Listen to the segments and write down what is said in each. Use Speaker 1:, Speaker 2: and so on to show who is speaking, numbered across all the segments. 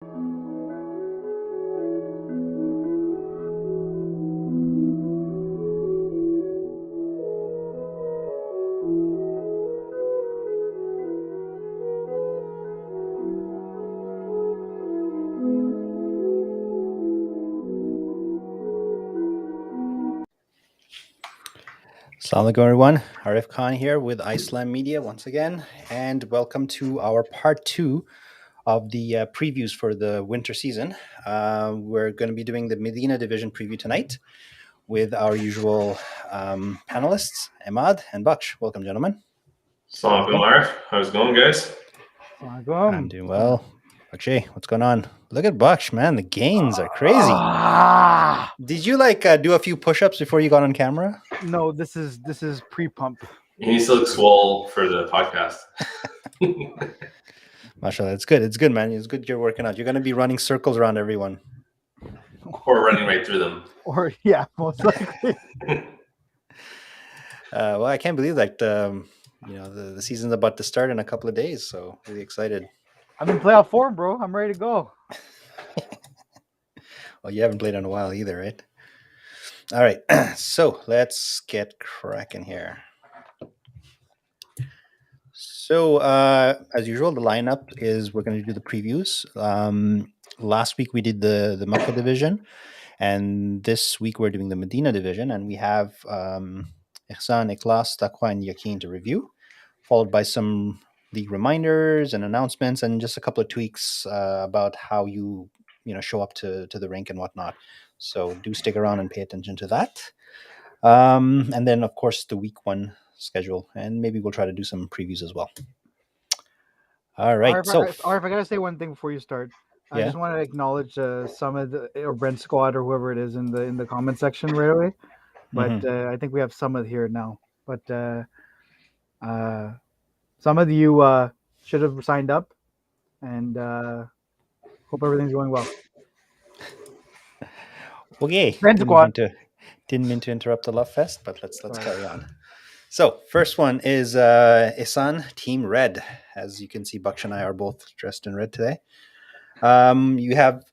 Speaker 1: Assalamu alaikum everyone, Arif Khan here with Islam Media once again, and welcome to our part 2 of the previews for the winter season. We're going to be doing the Medina division preview tonight with our usual panelists, Ahmad and Baksh. Welcome, gentlemen.
Speaker 2: Assalamu alaikum, Arif. How's it going, guys?
Speaker 1: I'm doing well. Bakshi, what's going on? Look at Baksh, man. The gains are crazy. Did you do a few push-ups before you got on camera?
Speaker 3: No, this is pre-pump.
Speaker 2: He needs to look swole for the podcast.
Speaker 1: Mashallah, it's good. It's good, man. It's good you're working out. You're going to be running circles around everyone.
Speaker 2: Or running right through them.
Speaker 3: Or, yeah, most likely.
Speaker 1: Well, I can't believe that, the season's about to start in a couple of days, so really excited.
Speaker 3: I'm in playoff form, bro. I'm ready to go.
Speaker 1: Well, you haven't played in a while either, right? All right, so let's get cracking here. So, as usual, the lineup is we're going to do the previews. Last week we did the Makkah division, and this week we're doing the Medina division, and we have Exxon, Ikhlas, Taqwa, and Yaqeen to review, followed by some league reminders and announcements, and just a couple of tweaks about how you show up to the rink and whatnot. So do stick around and pay attention to that. And then, of course, the week 1 schedule, and maybe we'll try to do some previews as well. All right.
Speaker 3: If I gotta say one thing before you start, I just want to acknowledge some of or Brent Squad or whoever it is in the comment section right away. But I think we have some of here now. But some of you should have signed up, and hope everything's going well.
Speaker 1: Okay.
Speaker 3: Brent Squad.
Speaker 1: Didn't mean to interrupt the Love Fest, but let's carry on. So first one is Ihsan Team Red. As you can see, Baksh and I are both dressed in red today. You have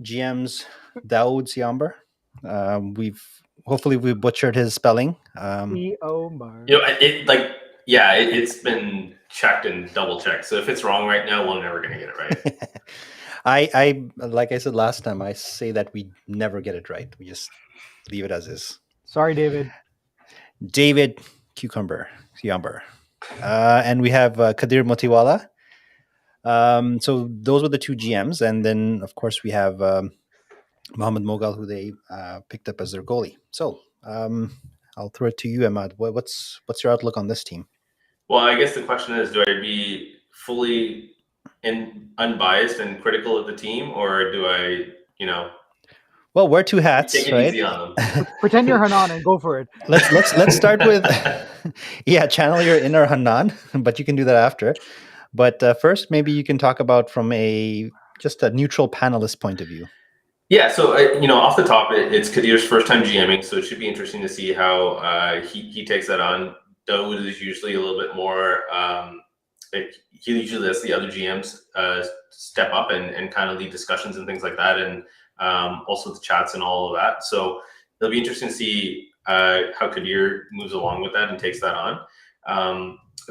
Speaker 1: GM's Daoud Siamber. Hopefully we butchered his spelling.
Speaker 2: It's been checked and double checked. So if it's wrong right now, we're never gonna get it right.
Speaker 1: I like I said last time, I say that we never get it right. We just leave it as is.
Speaker 3: Sorry, David.
Speaker 1: David Siamber. And we have Kadir Motiwala. So those were the 2 GMs. And then, of course, we have Mohammed Mogal, who they picked up as their goalie. So I'll throw it to you, Ahmad. What's your outlook on this team?
Speaker 2: Well, I guess the question is, do I be fully unbiased and critical of the team, or do I,
Speaker 1: Well, wear 2 hats,
Speaker 2: take it
Speaker 1: right?
Speaker 2: easy on them?
Speaker 3: Pretend you're Hanan and go for it.
Speaker 1: Let's start with channel your inner Hanan, but you can do that after. But first, maybe you can talk about from just a neutral panelist point of view.
Speaker 2: Yeah, so off the top, it's Kadir's first time GMing, so it should be interesting to see how he takes that on. Daoud is usually a little bit more. He usually lets the other GMs step up and kind of lead discussions and things like that, and also the chats and all of that. So it'll be interesting to see how Kadir moves along with that and takes that on.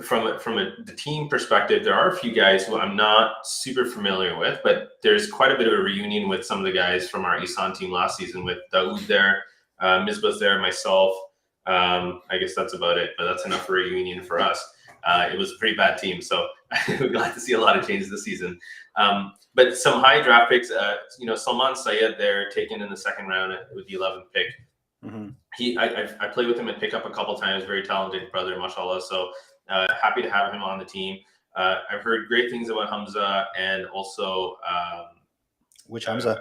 Speaker 2: From the team perspective, there are a few guys who I'm not super familiar with, but there's quite a bit of a reunion with some of the guys from our Ihsan team last season, with Daoud there, Misbah's there, myself. I guess that's about it, but that's enough for a reunion for us. It was a pretty bad team, so we're glad to see a lot of changes this season. But some high draft picks, Salman Syed there, taken in the 2nd round with the 11th pick. Mm-hmm. I played with him at pickup a couple times. Very talented brother, mashallah. So happy to have him on the team. I've heard great things about Hamza, and also
Speaker 1: which Hamza?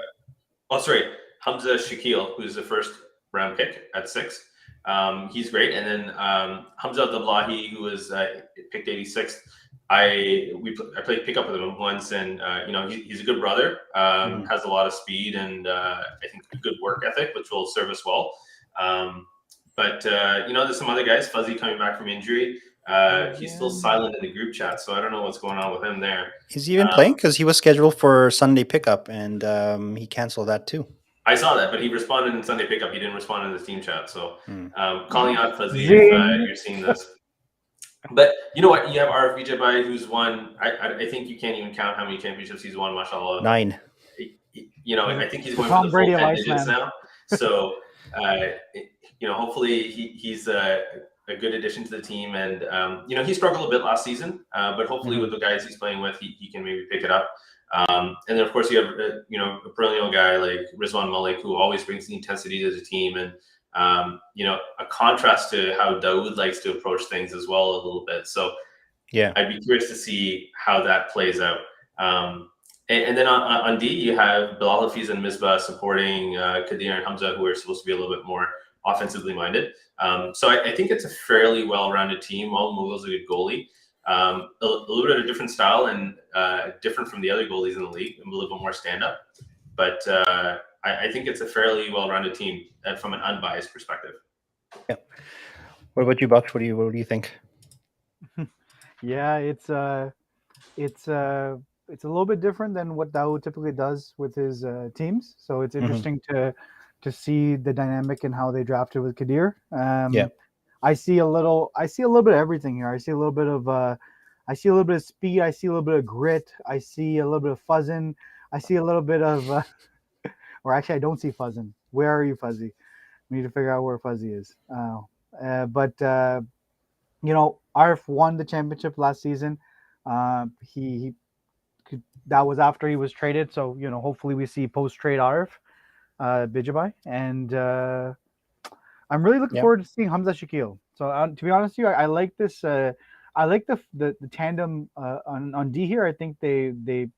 Speaker 2: Hamza Shakil, who's the 1st round pick at 6. He's great. And then Hamza Dablahi, who was picked 86th. I played pickup with him once, and he's a good brother. Has a lot of speed and I think a good work ethic, which will serve us well. But there's some other guys. Fuzzy coming back from injury. He's still silent in the group chat, so I don't know what's going on with him there.
Speaker 1: Is he even playing? Because he was scheduled for Sunday pickup, and he canceled that too.
Speaker 2: I saw that, but he responded in Sunday pickup. He didn't respond in the team chat. So calling out Fuzzy
Speaker 3: Zing.
Speaker 2: if you're seeing this. But you know what? You have RF Vijabai, who's won. I think you can't even count how many championships he's won. Mashallah,
Speaker 1: 9.
Speaker 2: You know, I think he's going
Speaker 3: Tom
Speaker 2: for the full
Speaker 3: Brady
Speaker 2: 10
Speaker 3: of
Speaker 2: digits
Speaker 3: Iceland.
Speaker 2: now. So, you know, hopefully he's a good addition to the team. And you know, he struggled a bit last season, but hopefully with the guys he's playing with, he can maybe pick it up. And then of course you have you know, a perennial guy like Rizwan Malik, who always brings the intensity to the team, and you know, a contrast to how Dawood likes to approach things as well a little bit. So
Speaker 1: yeah,
Speaker 2: I'd be curious to see how that plays out. And then on D, you have Bilal Hafiz and Misbah supporting Kadir and Hamza, who are supposed to be a little bit more offensively minded. So I think it's a fairly well-rounded team. All Mughals a good goalie. A little bit of a different style and different from the other goalies in the league, a little bit more stand-up. But I think it's a fairly well-rounded team from an unbiased perspective.
Speaker 1: Yeah. What about you, Bucks? What do you think?
Speaker 3: Yeah, it's a little bit different than what Dawood typically does with his teams. So it's interesting to see the dynamic and how they drafted with Kadir.
Speaker 1: Yeah.
Speaker 3: I see a little bit of everything here. I see a little bit of speed. I see a little bit of grit. I see a little bit of fuzzing. I see a little bit of, or actually, I don't see fuzzing. Where are you, Fuzzy? We need to figure out where Fuzzy is. But you know, Arf won the championship last season. That was after he was traded. So you know, hopefully we see post-trade Arf, Bijabai, and I'm really looking forward to seeing Hamza Shakil. So to be honest with you, I like this. I like the tandem on D here. I think they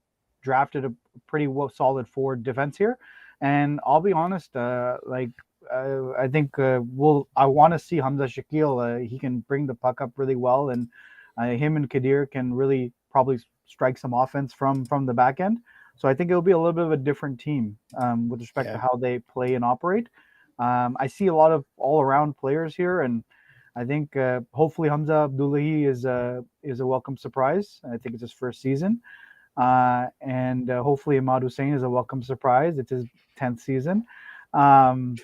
Speaker 3: drafted a pretty solid forward defense here, and I'll be honest, I think I want to see Hamza Shakil. He can bring the puck up really well, and him and Kadir can really probably strike some offense from the back end. So I think it'll be a little bit of a different team with respect to how they play and operate. I see a lot of all-around players here, and I think hopefully Hamza Abdullahi is a welcome surprise. I think it's his first season, and hopefully Ahmad Hussein is a welcome surprise. It's his 10th season, and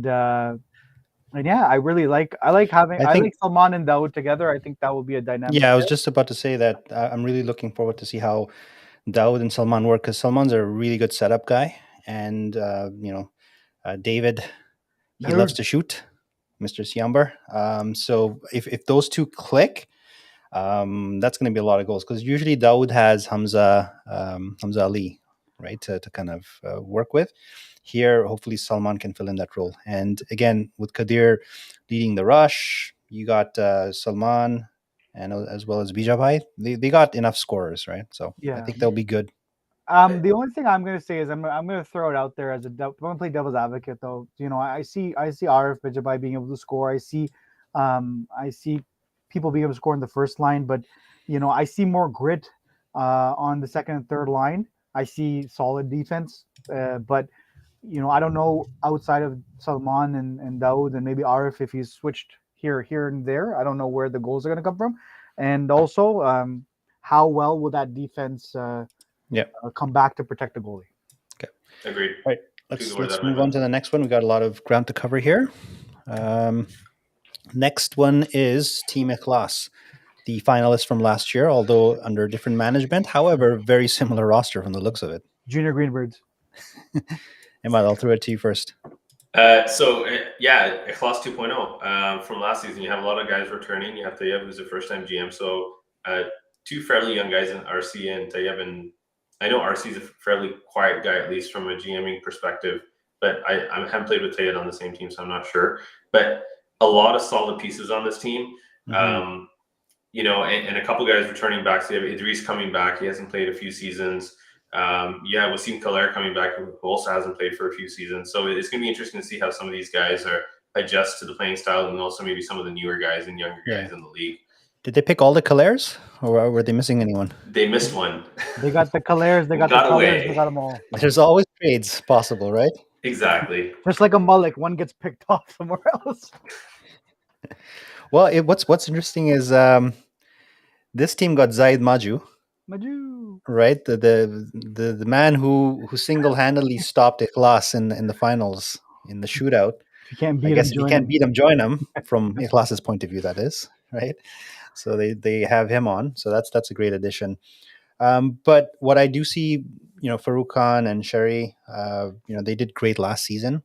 Speaker 3: yeah, I like Salman and Dawood together. I think that will be a dynamic.
Speaker 1: Yeah, I was just about to say that I'm really looking forward to see how Dawood and Salman work, because Salman's a really good setup guy, and you know, David, he loves to shoot, Mr. Siambar. So if those two click, that's going to be a lot of goals, because usually Dawood has Hamza Ali, right, to kind of work with. Here, hopefully Salman can fill in that role. And again, with Kadir leading the rush, you got Salman and as well as Bijabai. They got enough scorers, right? So I think they'll be good.
Speaker 3: The only thing I'm going to say is I'm going to throw it out there as I'm going to play devil's advocate, though. You know, I see Arif Bijabai being able to score. I see people being able to score in the first line, but you know, I see more grit on the second and third line. I see solid defense, but you know, I don't know outside of Salman and Dawood and maybe Arif, if he's switched here and there. I don't know where the goals are going to come from, and also how well will that defense come back to protect the goalie.
Speaker 1: Okay,
Speaker 2: agreed.
Speaker 1: All right, let's move on to the next one. We got a lot of ground to cover here. Next one is Team Ikhlas, the finalists from last year, although under different management. However, very similar roster from the looks of it.
Speaker 3: Junior Greenbirds.
Speaker 1: Emad, I'll throw it to you first.
Speaker 2: Yeah, Ikhlas 2.0 from last season. You have a lot of guys returning. You have Tayyab, who's a first-time GM. So two fairly young guys in RC and Tayyab, and I know RC is a fairly quiet guy, at least from a GMing perspective. But I haven't played with Tayyab on the same team, so I'm not sure. But a lot of solid pieces on this team. You know, and a couple guys returning back. So you have Idris coming back. He hasn't played a few seasons. Wasim Kaler coming back, who also hasn't played for a few seasons. So it's going to be interesting to see how some of these guys adjust to the playing style, and also maybe some of the newer guys and younger guys in the league.
Speaker 1: Did they pick all the Kalers, or were they missing anyone?
Speaker 2: They missed one.
Speaker 3: They got the Kalers, they got the Kalers, they got them all.
Speaker 1: There's always trades possible, right?
Speaker 2: Exactly.
Speaker 3: Just like a mullet, one gets picked off somewhere else.
Speaker 1: Well, what's interesting is this team got Zaid Maju,
Speaker 3: Maju.
Speaker 1: right? The man who single handedly stopped Ikhlas in the finals in the shootout.
Speaker 3: If you can't
Speaker 1: I
Speaker 3: beat him,
Speaker 1: guess if you
Speaker 3: join
Speaker 1: can't
Speaker 3: him.
Speaker 1: beat him, join him. From Ikhlas's point of view, that is right. So they have him on. So that's a great addition. But what I do see, Farouk Khan and Sherry, they did great last season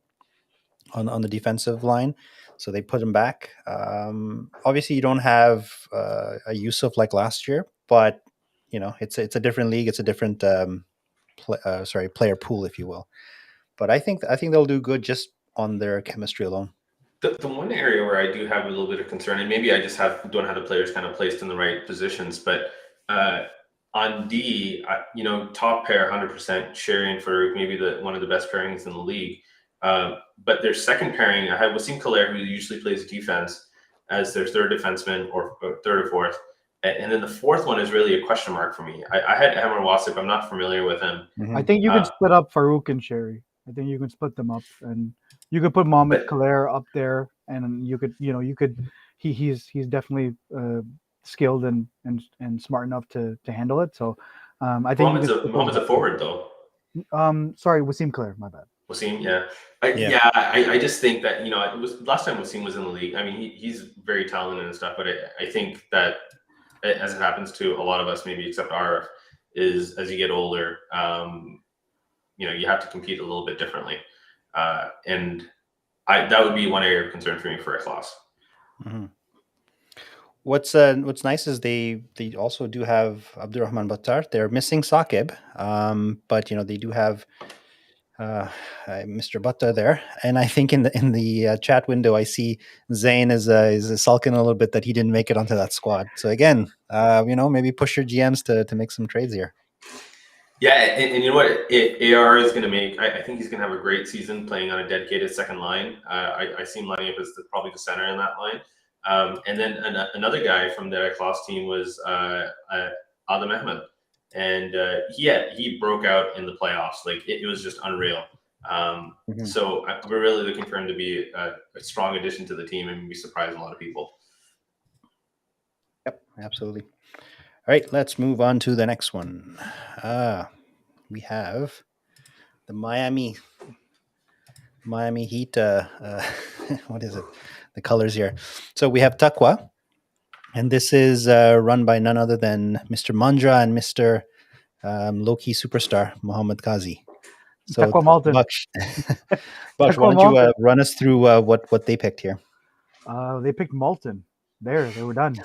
Speaker 1: on the defensive line. So they put him back. Obviously, you don't have a Yusuf like last year, but it's a different league. It's a different player pool, if you will. But I think they'll do good just on their chemistry alone.
Speaker 2: The one area where I do have a little bit of concern, and maybe I just don't have the players kind of placed in the right positions, but on D, top pair 100%, Sherry and Farouk, maybe one of the best pairings in the league. But their second pairing, I have Wasim Khaler, who usually plays defense, as their third defenseman or third or fourth. And then the fourth one is really a question mark for me. I had Amr Wasip. I'm not familiar with him.
Speaker 3: I think you can split up Farouk and Sherry. I think you can split them up, and you could put Mohamed Khaler up there, and you could, he's definitely skilled and smart enough to handle it. So I think
Speaker 2: Mohamed's a forward though.
Speaker 3: Sorry, Wasim Khaler, my bad.
Speaker 2: Wasim, yeah. I just think that it was last time Wasim was in the league. I mean, he's very talented and stuff, but I think that as it happens to a lot of us, maybe except Arif, is as you get older, you have to compete a little bit differently, and that would be one area of concern for me for Ikhlas.
Speaker 1: Mm-hmm. What's nice is they also do have Abdurrahman Battar. They're missing Saqib, but they do have Mr. Battar there. And I think in the chat window, I see Zain is sulking a little bit that he didn't make it onto that squad. So again, maybe push your GMs to make some trades here.
Speaker 2: Yeah, and you know what? AR is going to make. I think he's going to have a great season playing on a dedicated second line. I see him lining up as probably the center in that line. And then another guy from the Ikhlas team was Adam Ahmed, and he broke out in the playoffs. Like it was just unreal. So we're really looking for him to be a strong addition to the team and maybe surprise a lot of people.
Speaker 1: Yep, absolutely. All right, let's move on to the next one. We have the Miami Heat. What is it? The colors here. So we have Taqwa, and this is run by none other than Mr. Mandra and Mr. Low-key superstar Mohammad Qazi. So
Speaker 3: Taqwa Malton.
Speaker 1: Baksh, why don't you run us through what they picked here?
Speaker 3: They picked Malton. They were done.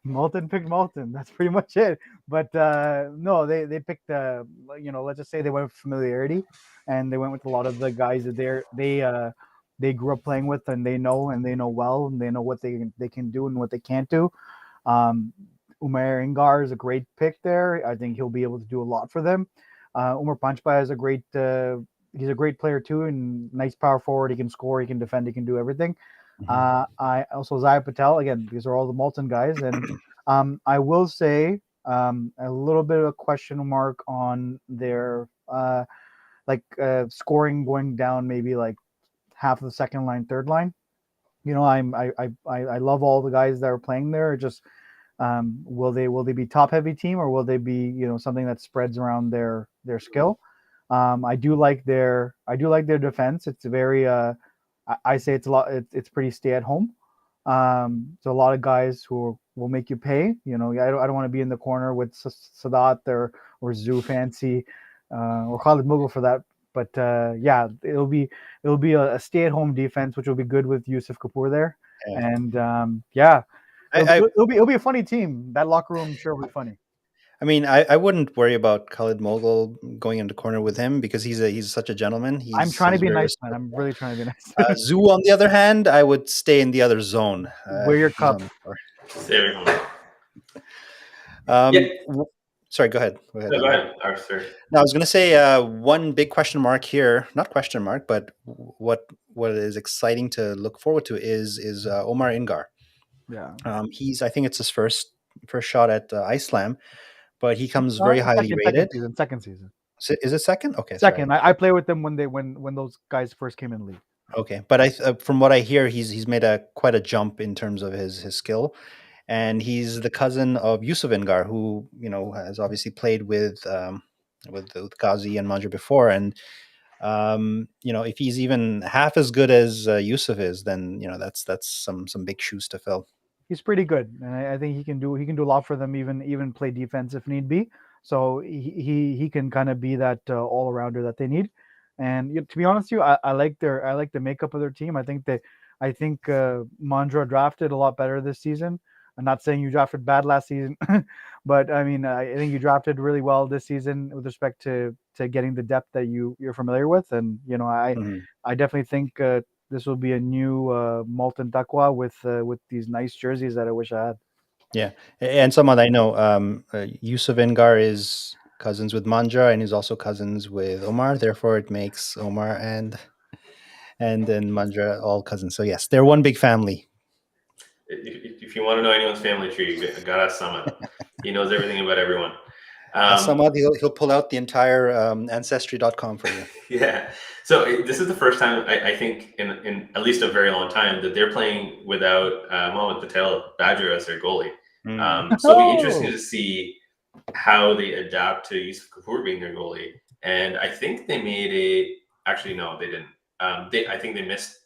Speaker 3: Malton picked Malton. That's pretty much it. But no, they picked let's just say they went with familiarity, and they went with a lot of the guys that they grew up playing with, and they know well, and they know what they can do and what they can't do. Umar Ingar is a great pick there. I think he'll be able to do a lot for them. Umar Panchbai is he's a great player too, and nice power forward. He can score, he can defend, he can do everything. I also Zaya Patel, again, these are all the Malton guys, and I will say a little bit of a question mark on their scoring going down, maybe like half of the second line, third line. I love all the guys that are playing there. Just will they be top heavy team, or will they be something that spreads around their skill? I do like their defense. It's very I say it's a lot. It's pretty stay at home. So a lot of guys who will make you pay. I don't want to be in the corner with Sadat or Zoo Fancy or Khalid Mughal for that. But it'll be a stay at home defense, which will be good with Yusuf Kapoor there. Yeah. And it'll be a funny team. That locker room sure will be funny.
Speaker 1: I mean, I wouldn't worry about Khalid Mughal going into corner with him because he's such a gentleman.
Speaker 3: I'm trying to be nice, man. I'm really trying to be nice.
Speaker 1: Zoo, on the other hand, I would stay in the other zone.
Speaker 3: Wear your cup.
Speaker 2: There we
Speaker 1: go. Sorry, go ahead.
Speaker 2: Go ahead, Arthur.
Speaker 1: Now, I was going to say one big question mark here, not question mark, but what is exciting to look forward to is Omar Ingar.
Speaker 3: Yeah.
Speaker 1: I think it's his first shot at Islam, but he comes very highly rated.
Speaker 3: Second season.
Speaker 1: Is it second? Okay,
Speaker 3: second. I play with them when those guys first came in the league.
Speaker 1: Okay, but from what I hear, he's made quite a jump in terms of his skill, and he's the cousin of Yusuf Ingar, who has obviously played with Ghazi and Manja before, and if he's even half as good as Yusuf is, then that's some big shoes to fill.
Speaker 3: He's pretty good, and I think he can do a lot for them. Even play defense if need be. So he can kind of be that all arounder that they need. And to be honest with you, I like the makeup of their team. I think Mandra drafted a lot better this season. I'm not saying you drafted bad last season, but I mean I think you drafted really well this season with respect to getting the depth that you're familiar with. And
Speaker 1: Mhm.
Speaker 3: I definitely think this will be a new Molten Taqwa with these nice jerseys that I wish I had.
Speaker 1: Yeah, and someone I know, Yusuf Ingar is cousins with Manja, and he's also cousins with Omar. Therefore, it makes Omar and then Manja all cousins. So yes, they're one big family.
Speaker 2: If you want to know anyone's family tree, you got to ask Summit. He knows everything about everyone.
Speaker 1: Samad, he'll pull out the entire ancestry.com for you.
Speaker 2: Yeah. So this is the first time I think in at least a very long time that they're playing without Mohamed Patel Badger as their goalie. So it'll be interesting
Speaker 3: Oh,
Speaker 2: to see how they adapt to Yusuf Kapoor being their goalie. And I think they made actually, no, they didn't. I think they missed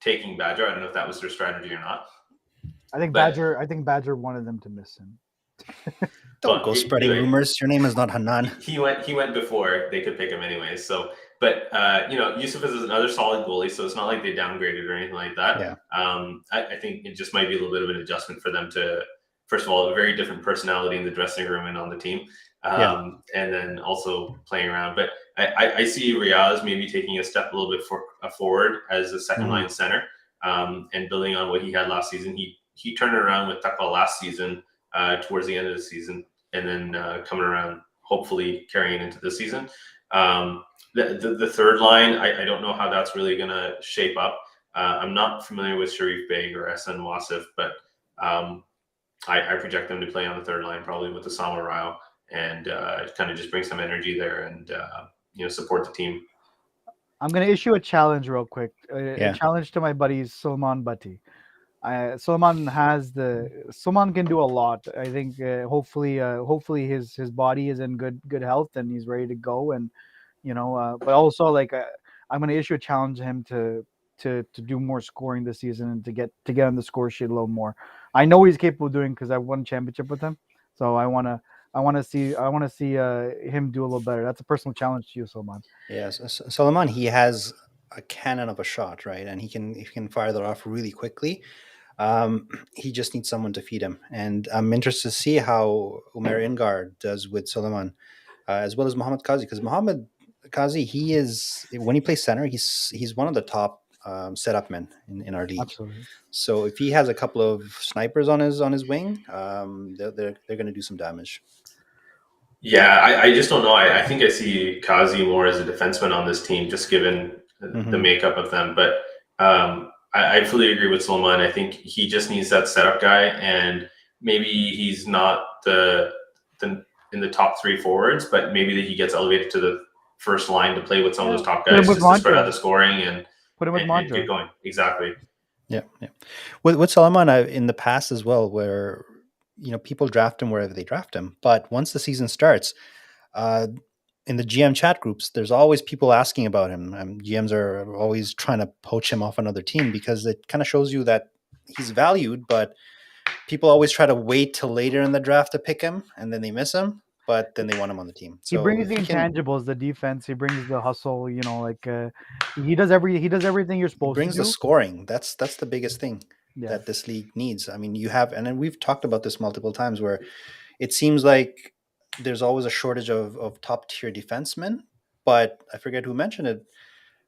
Speaker 2: taking Badger. I don't know if that was their strategy or not.
Speaker 3: I think
Speaker 2: But
Speaker 3: Badger wanted them to miss him.
Speaker 1: Don't
Speaker 2: well,
Speaker 1: go spreading
Speaker 2: anyway,
Speaker 1: rumors. Your name is not Hanan.
Speaker 2: he went before they could pick him anyways. So, but Yusuf is another solid goalie, so it's not like they downgraded or anything like that.
Speaker 1: Yeah,
Speaker 2: I think it just might be a little bit of an adjustment for them to, first of all, a very different personality in the dressing room and on the team,
Speaker 1: yeah.
Speaker 2: and then also playing around. But I see Riaz maybe taking a step a little bit forward as a second
Speaker 1: Mhm.
Speaker 2: line center, and building on what he had last season. He turned it around with Taqwa last season, towards the end of the season, and then coming around, hopefully carrying into the season. The third line, I don't know how that's really going to shape up. I'm not familiar with Sharif Beg or SN Wasif, but I project them to play on the third line, probably with the Sama Rao, and kind of just bring some energy there and support the team.
Speaker 3: I'm gonna issue a challenge real quick. A
Speaker 1: Yeah.
Speaker 3: challenge to my buddy Sulman Bhatti. Sulman can do a lot. I think hopefully his body is in good health and he's ready to go. And but also like I'm going to issue a challenge to him to do more scoring this season and to get on the score sheet a little more. I know he's capable of doing because I won a championship with him. So I want to see him do a little better. That's a personal challenge to you, Sulman.
Speaker 1: Yes, Solomon, he has a cannon of a shot, right? And he can fire that off really quickly. He just needs someone to feed him, and I'm interested to see how Umer Ingar does with Solomon, as well as Mohammad Kazi, because Mohammad Kazi, he is when he plays center, he's one of the top setup men in our league.
Speaker 3: Absolutely.
Speaker 1: So if he has a couple of snipers on his wing, they're going to do some damage.
Speaker 2: Yeah, I just don't know. I think I see Kazi more as a defenseman on this team, just given the
Speaker 1: Hmm.
Speaker 2: makeup of them. But I fully agree with Solomon. I think he just needs that setup guy, and maybe he's not the in the top three forwards, but maybe that he gets elevated to the first line to play with some of
Speaker 3: Yeah.
Speaker 2: those top
Speaker 3: Put him
Speaker 2: guys,
Speaker 3: with
Speaker 2: just to spread out
Speaker 3: Mantra.
Speaker 2: the scoring and
Speaker 3: Put him with
Speaker 2: and get
Speaker 3: Mantra.
Speaker 2: going. Exactly.
Speaker 1: Yeah, yeah. With Solomon, in the past as well, where people draft him wherever they draft him, but once the season starts, uh, in the GM chat groups, there's always people asking about him. GMs are always trying to poach him off another team because it kind of shows you that he's valued, but people always try to wait till later in the draft to pick him, and then they miss him, but then they want him on the team.
Speaker 3: He
Speaker 1: So
Speaker 3: brings
Speaker 1: if
Speaker 3: the
Speaker 1: he can,
Speaker 3: intangibles, the defense. He brings the hustle. Like he does everything you're
Speaker 1: he
Speaker 3: supposed to
Speaker 1: brings the
Speaker 3: do.
Speaker 1: scoring. That's the biggest thing
Speaker 3: Yeah.
Speaker 1: that this league needs. I mean, you have, and then we've talked about this multiple times, where it seems like there's always a shortage of top tier defensemen. But I forget who mentioned it.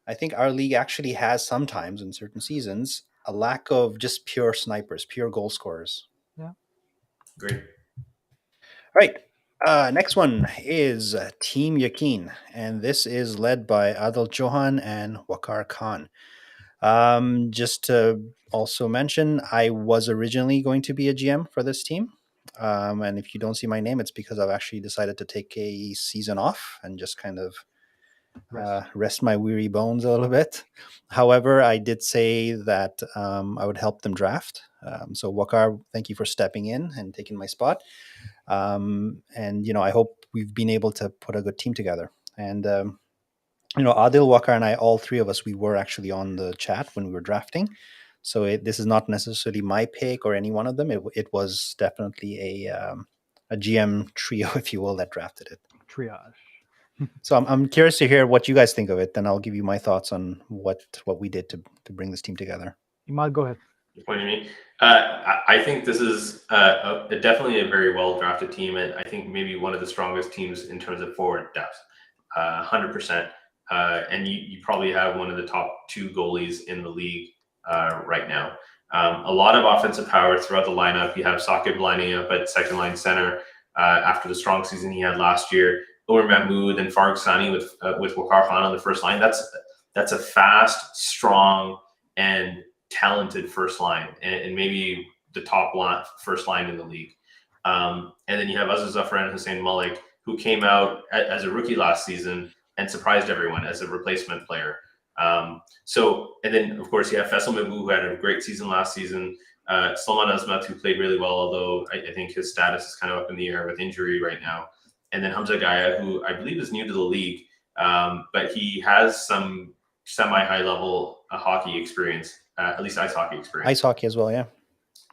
Speaker 1: I think our league actually has sometimes in certain seasons a lack of just pure snipers, pure goal scorers.
Speaker 3: Yeah.
Speaker 2: Great.
Speaker 1: Right. Next one is Team Yakin, and this is led by Adil Johan and Wakar Khan. Just to also mention, I was originally going to be a GM for this team. And if you don't see my name, it's because I've actually decided to take a season off and just kind of rest my weary bones a little bit. However, I did say that I would help them draft. So Wakar, thank you for stepping in and taking my spot. And I hope we've been able to put a good team together. And Adil, Wakar, and I, all three of us, we were actually on the chat when we were drafting. So this is not necessarily my pick or any one of them. It was definitely a GM trio, if you will, that drafted it.
Speaker 3: Triage.
Speaker 1: So I'm curious to hear what you guys think of it. Then I'll give you my thoughts on what we did to bring this team together.
Speaker 3: Imad, go ahead.
Speaker 2: You're pointing at me. I think this is definitely a very well drafted team, and I think maybe one of the strongest teams in terms of forward depth. 100%. And you probably have one of the top two goalies in the league right now. A lot of offensive power throughout the lineup. You have Sakib lining up at second line center after the strong season he had last year. Omer Mahmoud and Farg Sani with Wakar Khan on the first line. That's a fast, strong, and talented first line, and maybe the top line, first line in the league. And then you have Aziz Zafar and Hussein Malik, who came out as a rookie last season and surprised everyone as a replacement player. And then of course you have Faisal Mabou, who had a great season last season. Salman Azmat, who played really well, although I think his status is kind of up in the air with injury right now. And then Hamza Gaya, who I believe is new to the league, but he has some semi-high level hockey experience, at least ice hockey experience.
Speaker 1: Ice hockey as well, yeah.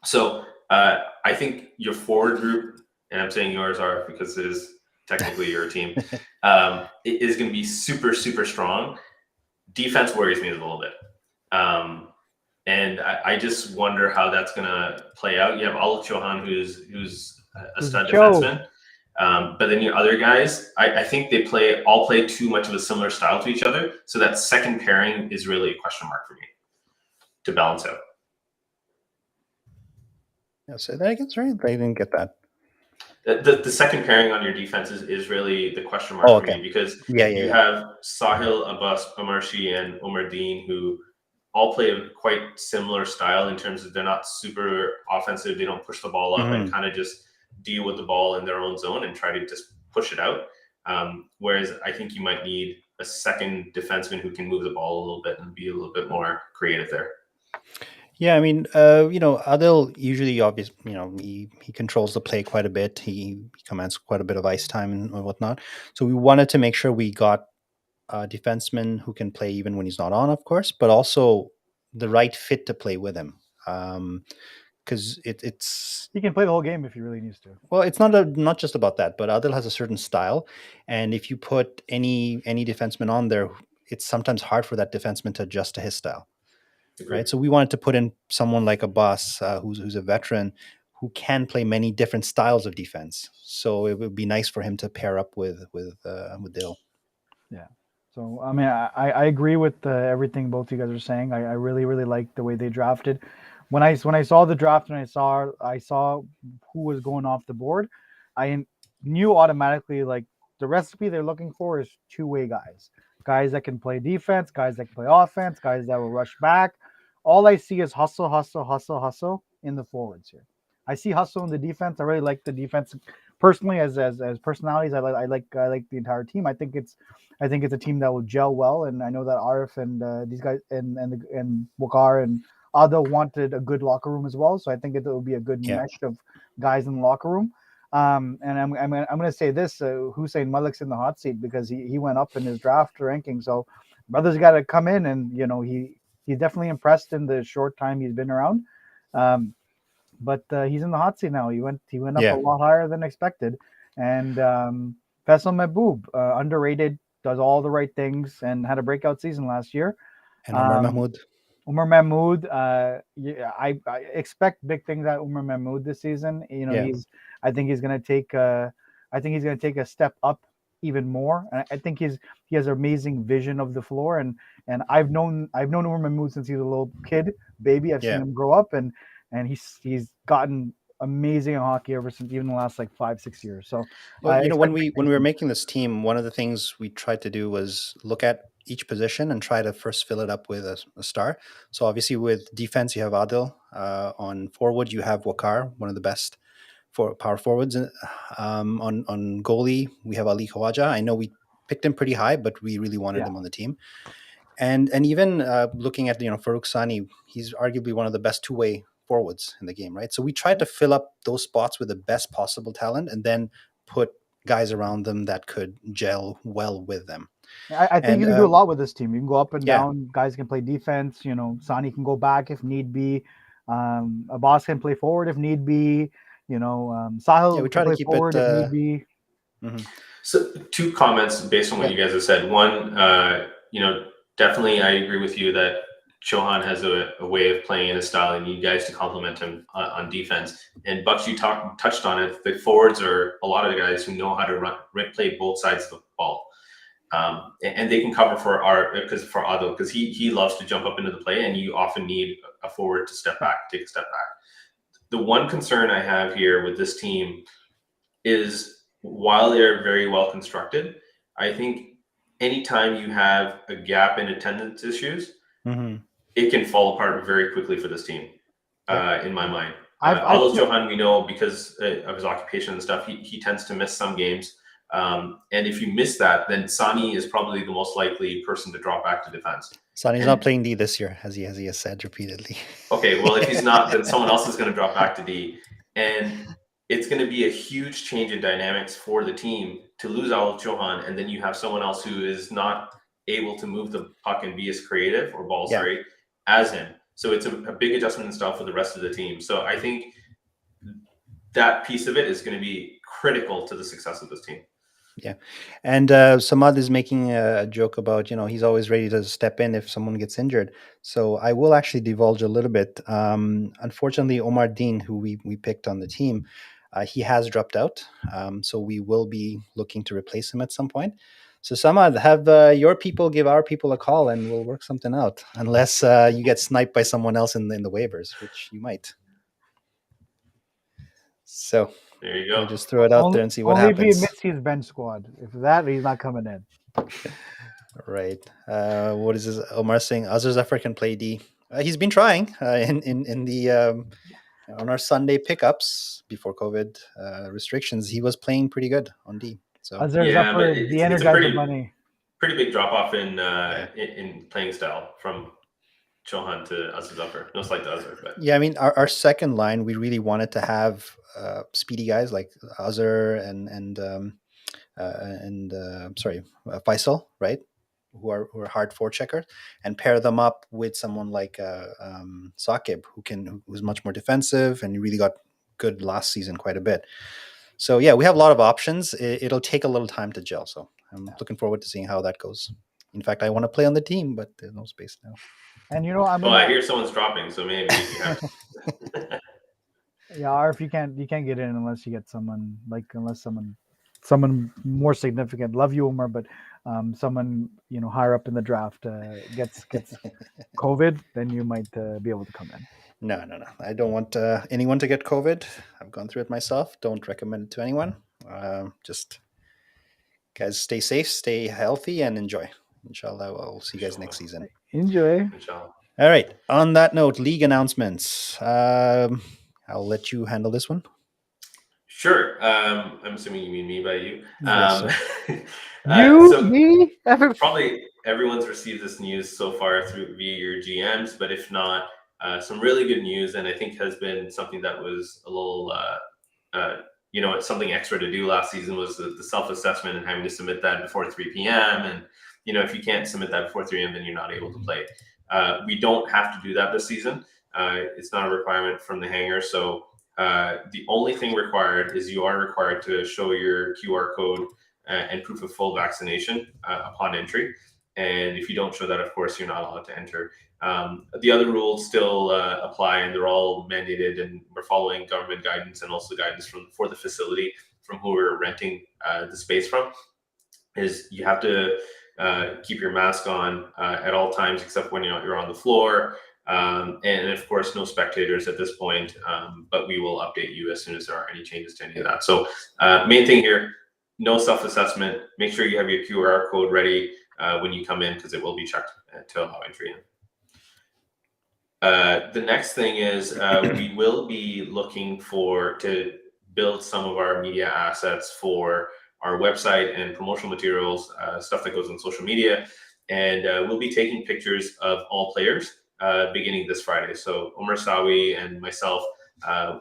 Speaker 2: So I think your forward group, and I'm saying yours are because it is technically your team, it is going to be super, super strong. Defense worries me a little bit. And I just wonder how that's going to play out. You have Alok Chauhan, who's a stud defenseman. But then your other guys, I think they all play too much of a similar style to each other. So that second pairing is really a question mark for me to balance out.
Speaker 1: Yeah, say that again, sorry. I didn't get that.
Speaker 2: The second pairing on your defense is really the question mark for me, because you have Sahil, Abbas, Amarshi, and Omar Dean, who all play a quite similar style in terms of they're not super offensive. They don't push the ball up and kind of just deal with the ball in their own zone and try to just push it out. Whereas I think you might need a second defenseman who can move the ball a little bit and be a little bit more creative there.
Speaker 1: Yeah, I mean, Adil usually, obviously, he controls the play quite a bit. He commands quite a bit of ice time and whatnot. So we wanted to make sure we got a defenseman who can play even when he's not on, of course, but also the right fit to play with him. Because it's
Speaker 3: he can play the whole game if he really needs to.
Speaker 1: Well, it's not just about that, but Adil has a certain style, and if you put any defenseman on there, it's sometimes hard for that defenseman to adjust to his style. Right, so we wanted to put in someone like Abbas, who's a veteran, who can play many different styles of defense. So it would be nice for him to pair up with Dil.
Speaker 3: Yeah. So I mean, I agree with everything both of you guys are saying. I really like the way they drafted. When I saw the draft and I saw who was going off the board, I knew automatically like the recipe they're looking for is two-way guys that can play defense, guys that can play offense, guys that will rush back. All I see is hustle in the forwards here. I see hustle in the defense. I really like the defense personally as personalities. I like the entire team. I think it's a team that will gel well, and I know that Arif and these guys and Wakar and Adil wanted a good locker room as well. So I think it will be a good mesh of guys in the locker room. And I'm going to say this: Hussein Malik's in the hot seat because he went up in his draft ranking. So brother's got to come in, and he's definitely impressed in the short time he's been around. But he's in the hot seat now. He went up a lot higher than expected. And Faisal Mabou, underrated, does all the right things, and had a breakout season last year.
Speaker 1: And Umar
Speaker 3: Mahmoud, I expect big things out of Umar Mahmoud this season. I think he's going to take a step up even more. And I think he has an amazing vision of the floor. And I've known Umar Mahmoud since he was a little kid, baby. I've seen him grow up, and he's gotten amazing in hockey ever since, even the last like 5-6 years. So
Speaker 1: when we were making this team, one of the things we tried to do was look at each position and try to first fill it up with a star. So obviously with defense, you have Adil. On forward, you have Wakar, one of the best for power forwards. On goalie, we have Ali Khawaja. I know we picked him pretty high, but we really wanted him on the team. And even looking at Farouk Sani, he's arguably one of the best two-way forwards in the game, right? So we tried to fill up those spots with the best possible talent, and then put guys around them that could gel well with them.
Speaker 3: I think you can do a lot with this team. You can go up and down. Guys can play defense. Sani can go back if need be. Abbas can play forward if need be. Sahil
Speaker 1: we try
Speaker 3: can
Speaker 1: to
Speaker 3: play
Speaker 1: keep
Speaker 3: forward if need be.
Speaker 1: Mm-hmm.
Speaker 2: So 2 comments based on what you guys have said. One, definitely I agree with you that Chauhan has a way of playing in a style, and you need guys to complement him on defense. And Bucks, you touched on it. The forwards are a lot of the guys who know how to play both sides of the ball. And they can cover for Ado, because he loves to jump up into the play, and you often need a forward to take a step back. The one concern I have here with this team is, while they're very well constructed, I think anytime you have a gap in attendance issues, it can fall apart very quickly for this team, in my mind. Although Chauhan, we know because of his occupation and stuff, he tends to miss some games. And if you miss that, then Sani is probably the most likely person to drop back to defense.
Speaker 1: Sani's not playing D this year, as he has said repeatedly.
Speaker 2: Okay, well, if he's not, then someone else is going to drop back to D. And it's going to be a huge change in dynamics for the team to lose Al Chauhan, and then you have someone else who is not able to move the puck and be as creative or ball as him. So it's a big adjustment in style for the rest of the team. So I think that piece of it is going to be critical to the success of this team.
Speaker 1: Yeah. And Samad is making a joke about, he's always ready to step in if someone gets injured. So I will actually divulge a little bit. Unfortunately, Omar Dean, who we picked on the team, he has dropped out. So we will be looking to replace him at some point. So Samad, have your people give our people a call, and we'll work something out. Unless you get sniped by someone else in the waivers, which you might. So
Speaker 2: there you go.
Speaker 1: We'll just throw it out there and see what happens.
Speaker 3: Only if he admits he's bench squad. If that, he's not coming in.
Speaker 1: Right. What is this? Omar saying Azhar Zafar can play D. He's been trying in the on our Sunday pickups before COVID restrictions. He was playing pretty good on D. So
Speaker 3: Azhar Zafar, the Energizer Bunny.
Speaker 2: Pretty big drop off in playing style from Chauhan to Azhar Zafar. No slight to Azhar, but
Speaker 1: I mean, our second line, we really wanted to have speedy guys like Azhar and Faisal, right? Who are hard forecheckers, and pair them up with someone like Saqib, who's much more defensive, and he really got good last season quite a bit. So we have a lot of options. It'll take a little time to gel. So I'm looking forward to seeing how that goes. In fact, I want to play on the team, but there's no space now.
Speaker 3: And
Speaker 2: I hear someone's dropping, so maybe you have.
Speaker 3: Or if you can't get in unless you get someone someone more significant. Love you, Omar, but someone higher up in the draft gets COVID, then you might be able to come in.
Speaker 1: No. I don't want anyone to get COVID. I've gone through it myself. Don't recommend it to anyone. Just guys, stay safe, stay healthy, and enjoy. Inshallah, I'll see you guys next season.
Speaker 3: Enjoy.
Speaker 2: Inshallah.
Speaker 1: All right. On that note, league announcements. I'll let you handle this one.
Speaker 2: Sure. I'm assuming you mean me by you.
Speaker 3: Yes, me?
Speaker 2: Probably everyone's received this news so far via your GMs, but if not, some really good news, and I think has been something that was a little, it's something extra to do last season, was the self-assessment and having to submit that before 3 p.m. And, if you can't submit that before 3 p.m., then you're not able to play. We don't have to do that this season. It's not a requirement from the hangar. So the only thing required is you are required to show your QR code and proof of full vaccination upon entry. And if you don't show that, of course, you're not allowed to enter. The other rules still apply, and they're all mandated, and we're following government guidance and also guidance for the facility from who we're renting the space from. Is you have to keep your mask on at all times except when you're on the floor. And of course, no spectators at this point, but we will update you as soon as there are any changes to any of that. So main thing here, no self-assessment. Make sure you have your QR code ready when you come in, because it will be checked to allow entry in. The next thing is we will be looking to build some of our media assets for our website and promotional materials, stuff that goes on social media. And we'll be taking pictures of all players beginning this Friday. So Omar Sawi and myself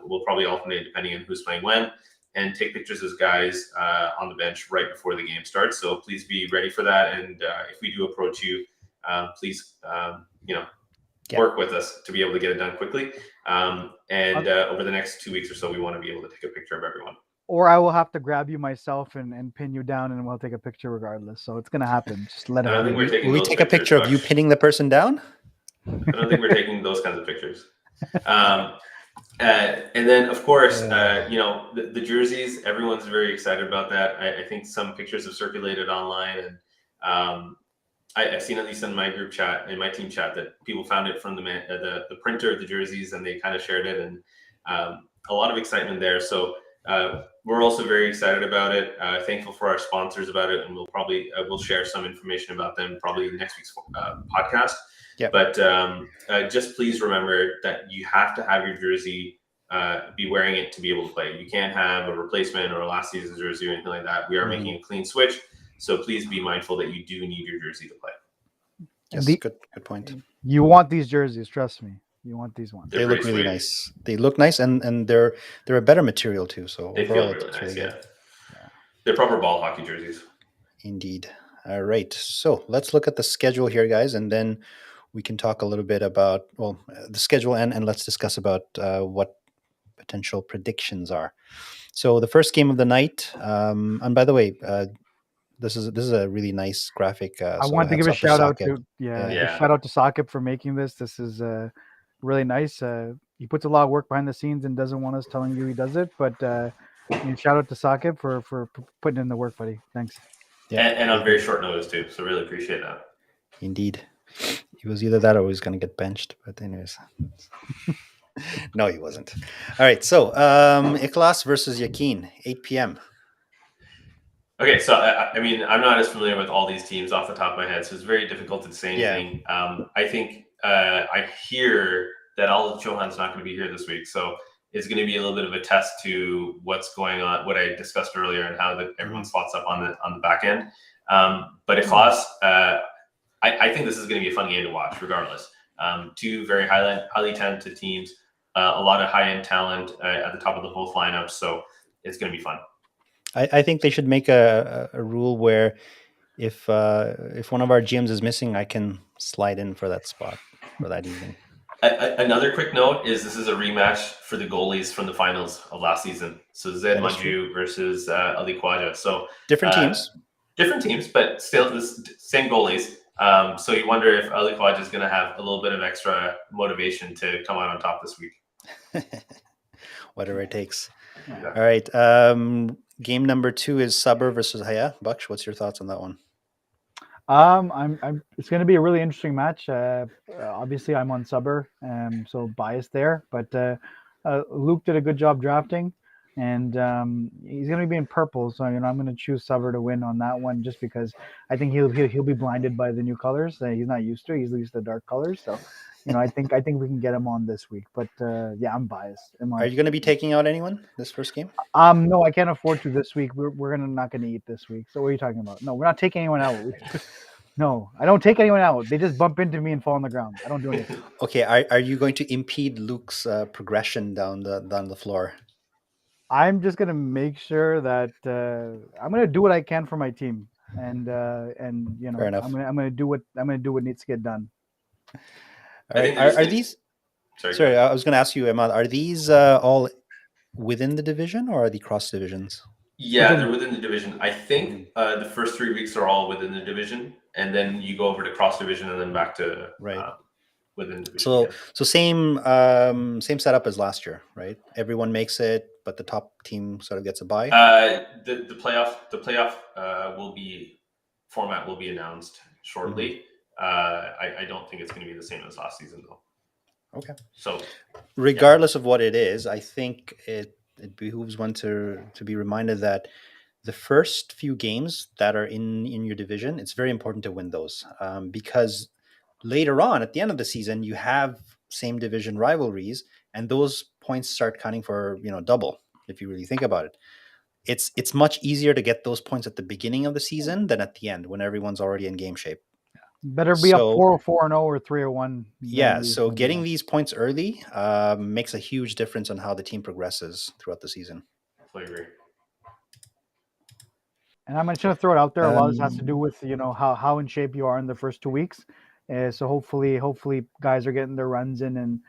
Speaker 2: will probably alternate depending on who's playing when, and take pictures as guys on the bench right before the game starts. So please be ready for that. And if we do approach you, please, work with us to be able to get it done quickly. And over the next 2 weeks or so, we want to be able to take a picture of everyone.
Speaker 3: Or I will have to grab you myself and pin you down, and we'll take a picture regardless. So it's gonna happen. Just let it happen.
Speaker 1: Will we take a picture of you pinning the person down?
Speaker 2: I don't think we're taking those kinds of pictures. And then, of course, the jerseys. Everyone's very excited about that. I think some pictures have circulated online, and I've seen, at least in my group chat, in my team chat, that people found it from the printer of the jerseys, and they kind of shared it, and a lot of excitement there. So we're also very excited about it. Thankful for our sponsors about it, and we'll share some information about them probably in next week's podcast.
Speaker 1: Yep.
Speaker 2: But just please remember that you have to have your jersey, be wearing it to be able to play. You can't have a replacement or a last season's jersey or anything like that. We are making a clean switch. So please be mindful that you do need your jersey to play.
Speaker 1: Yes, good point.
Speaker 3: You want these jerseys, trust me. You want these ones.
Speaker 1: They look really nice. They look nice, and they're a better material too. So
Speaker 2: they feel really nice. Yeah. They're proper ball hockey jerseys.
Speaker 1: Indeed. All right. So let's look at the schedule here, guys, and then we can talk a little bit about the schedule, and let's discuss about what potential predictions are. So the first game of the night, and by the way, this is a really nice graphic.
Speaker 3: I want to give a shout out to shout out to Sakib for making this. This is really nice. He puts a lot of work behind the scenes and doesn't want us telling you he does it. But shout out to Sakib for putting in the work, buddy. Thanks.
Speaker 2: Yeah, and on very short notice too. So really appreciate that.
Speaker 1: Indeed, he was either that or he was going to get benched. But anyways. No, he wasn't. All right, so Ikhlas versus Yakin, 8 p.m.
Speaker 2: Okay, so I mean, I'm not as familiar with all these teams off the top of my head, so it's very difficult to say anything. I think I hear that Al Johan's not going to be here this week, so it's going to be a little bit of a test to what's going on, what I discussed earlier, and how everyone slots up on the back end. But Ikhlas, I think this is going to be a fun game to watch, regardless. Two very highly talented teams, a lot of high-end talent at the top of the both lineups, so it's going to be fun.
Speaker 1: I think they should make a rule where if one of our GMs is missing, I can slide in for that spot for that evening.
Speaker 2: Another quick note is this is a rematch for the goalies from the finals of last season. So Zed Manju versus Ali Khwaja. So
Speaker 1: different teams,
Speaker 2: but still the same goalies. So you wonder if Ali Khwaja is going to have a little bit of extra motivation to come out on top this week.
Speaker 1: Whatever it takes. Yeah. All right. Game number 2 is Sabr versus Haya. Baksh, what's your thoughts on that one?
Speaker 3: It's going to be a really interesting match. Obviously, I'm on Sabr, so biased there. But Luke did a good job drafting, and he's going to be in purple. So I'm going to choose Sabr to win on that one, just because I think he'll be blinded by the new colors. He's not used to it. He's used to dark colors. So I think we can get him on this week. But I'm biased.
Speaker 1: Are you going to be taking out anyone this first game?
Speaker 3: No, I can't afford to this week. We're not going to eat this week. So what are you talking about? No, we're not taking anyone out. No, I don't take anyone out. They just bump into me and fall on the ground. I don't do anything.
Speaker 1: Okay, are you going to impede Luke's progression down the floor?
Speaker 3: I'm just gonna make sure that I'm gonna do what I can for my team, and
Speaker 1: Fair enough.
Speaker 3: I'm gonna do what needs to get done.
Speaker 1: All right. Are these? Sorry, I was going to ask you, Emad. Are these all within the division, or are they cross divisions?
Speaker 2: Yeah, they're within the division. I think the first 3 weeks are all within the division, and then you go over to cross division and then back to within the division.
Speaker 1: So same setup as last year, right? Everyone makes it, but the top team sort of gets a bye.
Speaker 2: The playoff format will be announced shortly. I don't think it's going to be the same as last season, though.
Speaker 1: Okay.
Speaker 2: So,
Speaker 1: regardless of what it is, I think it behooves one to be reminded that the first few games that are in your division, it's very important to win those, because later on at the end of the season, you have same division rivalries, and those points start counting for double if you really think about it. it's much easier to get those points at the beginning of the season than at the end when everyone's already in game shape.
Speaker 3: Better be up 4-0 or 3-1.
Speaker 1: Yeah, so getting these points early makes a huge difference on how the team progresses throughout the season.
Speaker 2: I agree.
Speaker 3: And I'm just going to throw it out there. A lot of this has to do with how in shape you are in the first 2 weeks. So hopefully guys are getting their runs in, and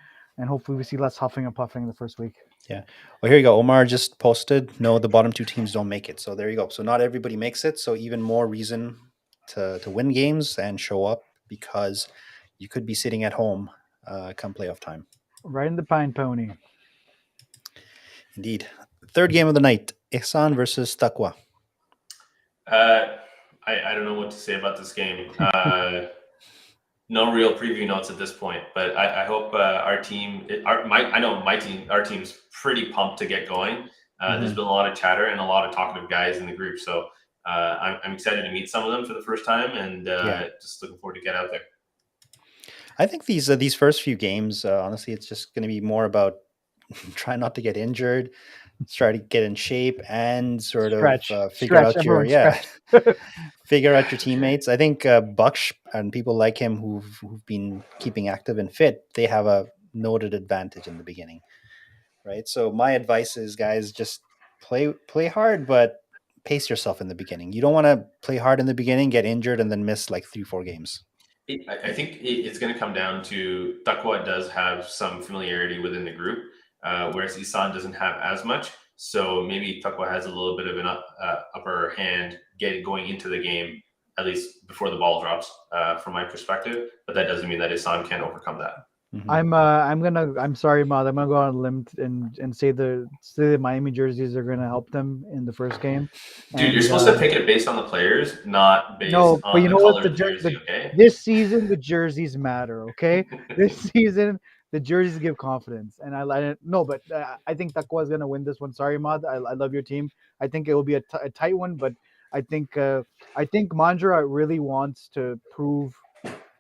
Speaker 3: hopefully we see less huffing and puffing in the first week.
Speaker 1: Yeah. Well, here you go. Omar just posted, no, the bottom 2 teams don't make it. So there you go. So not everybody makes it. So even more reason to win games and show up, because you could be sitting at home come playoff time.
Speaker 3: Right in the pine pony.
Speaker 1: Indeed. Third game of the night, Exxon versus Taqwa.
Speaker 2: I don't know what to say about this game. No real preview notes at this point, but I hope our team, our team's pretty pumped to get going. There's been a lot of chatter and a lot of talkative guys in the group, so I'm excited to meet some of them for the first time, and just looking forward to get out there.
Speaker 1: I think these first few games, honestly, it's just going to be more about trying not to get injured, try to get in shape, and sort of figure out your teammates. I think Bucksh and people like him who've been keeping active and fit, they have a noted advantage in the beginning, right? So my advice is, guys, just play hard, but pace yourself in the beginning. You don't want to play hard in the beginning, get injured, and then miss like 3-4 games.
Speaker 2: I think it's going to come down to Taqwa does have some familiarity within the group, whereas Isan doesn't have as much. So maybe Taqwa has a little bit of an upper hand going into the game, at least before the ball drops, from my perspective. But that doesn't mean that Isan can't overcome that.
Speaker 3: I'm sorry, Maud. I'm gonna go on a limb and say the Miami jerseys are gonna help them in the first game.
Speaker 2: Dude, you're supposed to pick it based on the players, not based on
Speaker 3: but you
Speaker 2: the
Speaker 3: know
Speaker 2: color
Speaker 3: what?
Speaker 2: of the jersey. Okay.
Speaker 3: This season, the jerseys matter. Okay, this season the jerseys give confidence, and I think Taqwa is gonna win this one. Sorry, Maud. I love your team. I think it will be a tight one, but I think Mandra really wants to prove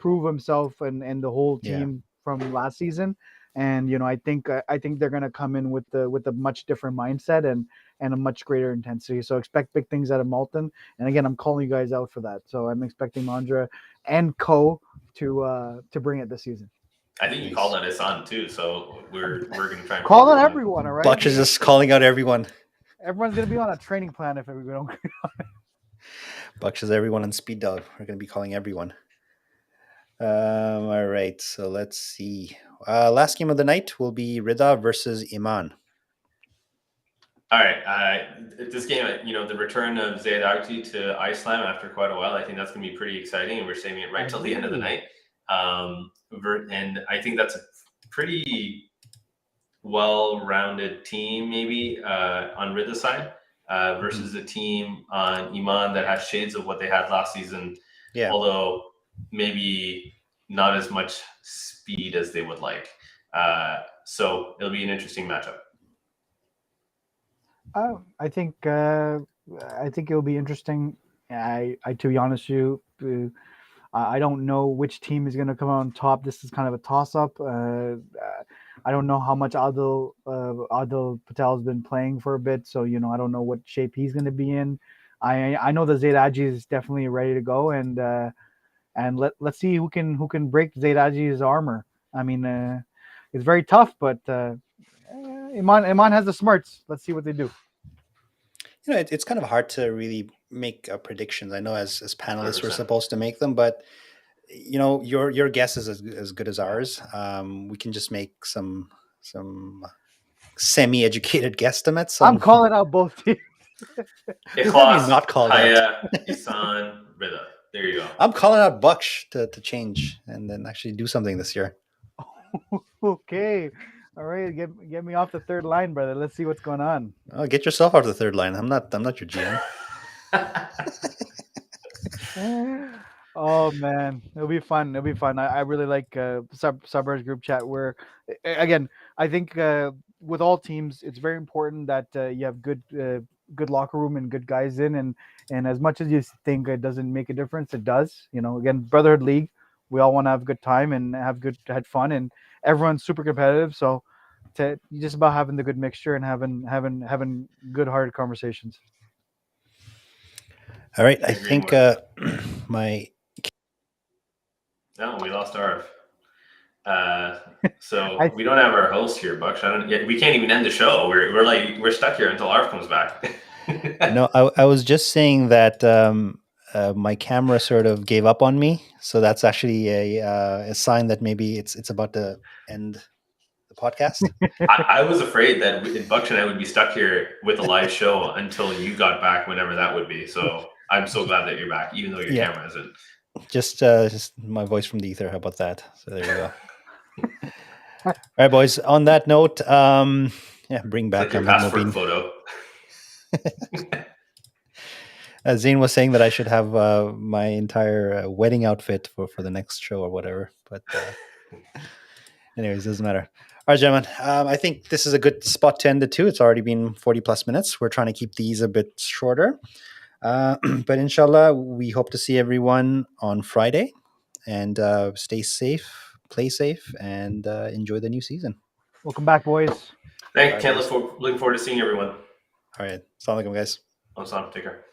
Speaker 3: himself and the whole team from last season, and I think they're gonna come in with a much different mindset and a much greater intensity. So expect big things out of Malton. And again, I'm calling you guys out for that. So I'm expecting Mandra and Co to bring it this season.
Speaker 2: I think you called out Isan too, so we're gonna try and
Speaker 3: call out everyone. All right,
Speaker 1: Butch is just calling out everyone.
Speaker 3: Everyone's gonna be on a training plan if we don't.
Speaker 1: Butch is everyone on speed dial. We're gonna be calling everyone. All right, so let's see. Last game of the night will be Rida versus Iman.
Speaker 2: All right, this game, the return of Zaid Agti to Islam after quite a while, I think that's going to be pretty exciting, and we're saving it right till the end of the night. And I think that's a pretty well-rounded team, maybe on Rida's side, versus a team on Iman that has shades of what they had last season. Yeah. Although maybe not as much speed as they would like. So it'll be an interesting matchup.
Speaker 3: I think it'll be interesting. I to be honest with you, I don't know which team is going to come out on top. This is kind of a toss-up. I don't know how much Adil Patel has been playing for a bit, so I don't know what shape he's going to be in. I know that Zaid Aji is definitely ready to go, and let's see who can break Zaid Aji's armor. I mean, it's very tough, but Iman has the smarts. Let's see what they do.
Speaker 1: It's kind of hard to really make predictions. I know as panelists 100%. We're supposed to make them, but your guess is as good as ours. We can just make some semi-educated guesstimates.
Speaker 3: I'm calling out both teams.
Speaker 2: Not called out. Isan, Rida. There you go.
Speaker 1: I'm calling out Bucksh to change and then actually do something this year.
Speaker 3: Okay. All right, get me off the third line, brother. Let's see what's going on.
Speaker 1: Oh, get yourself off the third line. I'm not your GM.
Speaker 3: Oh man, it'll be fun. I really like Suburbs group chat where, again, I think with all teams, it's very important that you have good locker room and good guys in, and as much as you think it doesn't make a difference, it does. Again, Brotherhood League, we all want to have a good time and have fun, and everyone's super competitive. So just about having the good mixture and having good hard conversations.
Speaker 1: All right, I think my.
Speaker 2: No, we lost Arv. So we don't have our host here, Buck. We can't even end the show. We're stuck here until Arv comes back.
Speaker 1: No, I was just saying that my camera sort of gave up on me, so that's actually a sign that maybe it's about to end the podcast.
Speaker 2: I was afraid that Buck and I would be stuck here with a live show until you got back, whenever that would be. So I'm so glad that you're back, even though your camera isn't.
Speaker 1: Just my voice from the ether. How about that? So there you go. All right, boys. On that note, bring back
Speaker 2: your passport photo.
Speaker 1: Zane was saying that I should have my entire wedding outfit for the next show or whatever. But anyways, doesn't matter. All right, gentlemen. I think this is a good spot to end it too. It's already been 40 plus minutes. We're trying to keep these a bit shorter. But inshallah, we hope to see everyone on Friday. And stay safe, play safe, and enjoy the new season.
Speaker 3: Welcome back, boys.
Speaker 2: Thanks, Ken. Looking forward to seeing everyone.
Speaker 1: All right. Assalamu alaikum, guys.
Speaker 2: Take care.